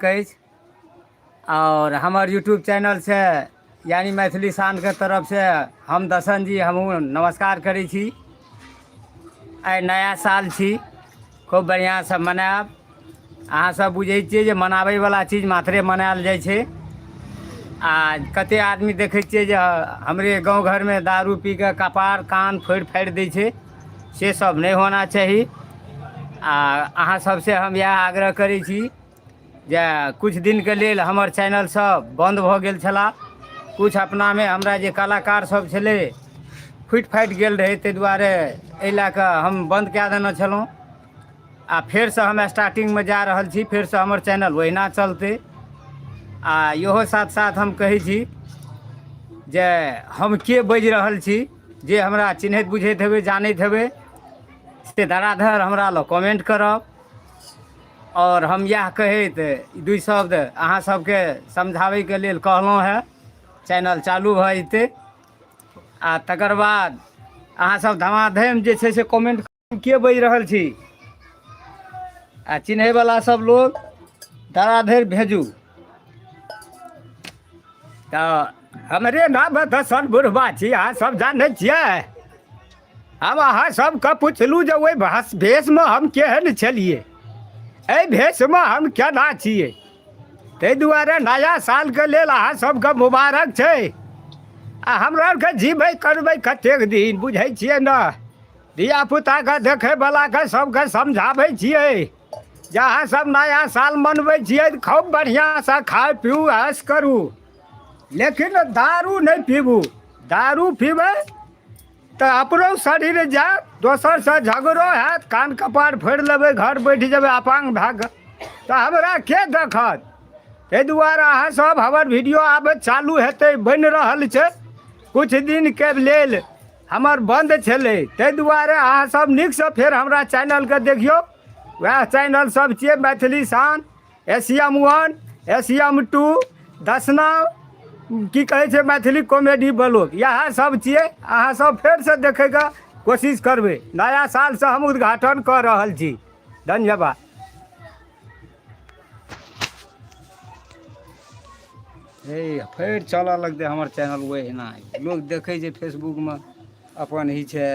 कहै छी। और हमार यूट्यूब चैनल से यानी मैथिली शान के तरफ से हम दर्शन जी हमहूँ नमस्कार करै छी। आइ नया साल छी, खूब बढ़िया से मनायब। अहाँ सब बुझै छियै जे मनाबैवला चीज मात्रे मनायल जाइ छै। आ कते आदमी देखै छियै जे हमरे गांव घरमे दारू पी कऽ कपार कान फोड़ि फाड़ि दै छै, से सब नहि होना चाही। आ अहाँ सबसे हम इएह आग्रह करै छी जे किछु दिनके लेल हमर चैनल सब बन्द भऽ गेल छलए। किछु अपनामे हमरा जे कलाकार सब छलै फुटि फाटि गेल रहै, ताहि दुआरे एहि लए कऽ हम बन्द कए देने छलहुँ। आ फेरसँ हम स्टार्टिंगमे जा रहल छी, फेरसँ हमर चैनल ओहिना चलतै। आ इहो साथ साथ हम कहै छी जे हम के बाजि रहल छी, जे हमरा चिन्हैत बुझैत हेबै जानैत हेबै से धड़ाधड़ हमरा लग कमेंट करब। और हम इएह कहैत दुइ शब्द अहाँ सबके समझाबैके लेल कहलहुँ हेँ। चैनल चालू भऽ जेतै आ तकर बाद अहाँसब धमाधम जे छै से कमेंट के बाजि रहल छी, आ चिन्हैवला सब लोग धड़ाधड़ भेजू। तऽ हमरे नाम दर्शन बुढ़बा छी, अहाँ सब जानै छियै। हम अहाँ सबके पुछलहुँ जे ओहि भेषमे हम केहन छलियै, एहि भेषमे हम केना छियै। ताहि दुआरे नया सालके लेल अहाँ सबके मुबारक छै। आ हमरा आरके जीबै करबै कतेक दिन, बुझै छियै ने। धियापुताके देखैवलाके सबके समझाबै छियै जे अहाँ सब नया साल मनबै छियै तऽ खूब बढ़िआँसँ खाउ पीबू ऐश करू, लेकिन दारू नहि पीबू। दारू पीबै तऽ अपनो शरीर जायत, दोसरसँ झगड़ो हैत, कान कपार फोड़ि लेबै, घर बैठ जेबै अपाङ्ग भए कऽ, तऽ हमरा के देखत। ताहि दुआरे अहाँ सब हमर वीडियो आब चालू हेतै, बनि रहल छै। किछु दिनके लेल हमर बन्द छलै, ताहि दुआरे अहाँ सब नीकसँ फेर हमरा चैनलके देखियौ। वएह चैनल सब छियै मैथिली शान, एशियम 1, एशियम 2, दशना की कहै छै मैथिली कॉमेडी ब्लॉग, इएह सब छियै। अहाँ सब फेरसँ देखैके कोशिश करबै। नया सालसँ हम उद्घाटन कऽ रहल छी। धन्यवाद। हे फेर चलऽ लगतै हमर चैनल ओहिना, लोग देखै छै फेसबुकमे अपन ही छै।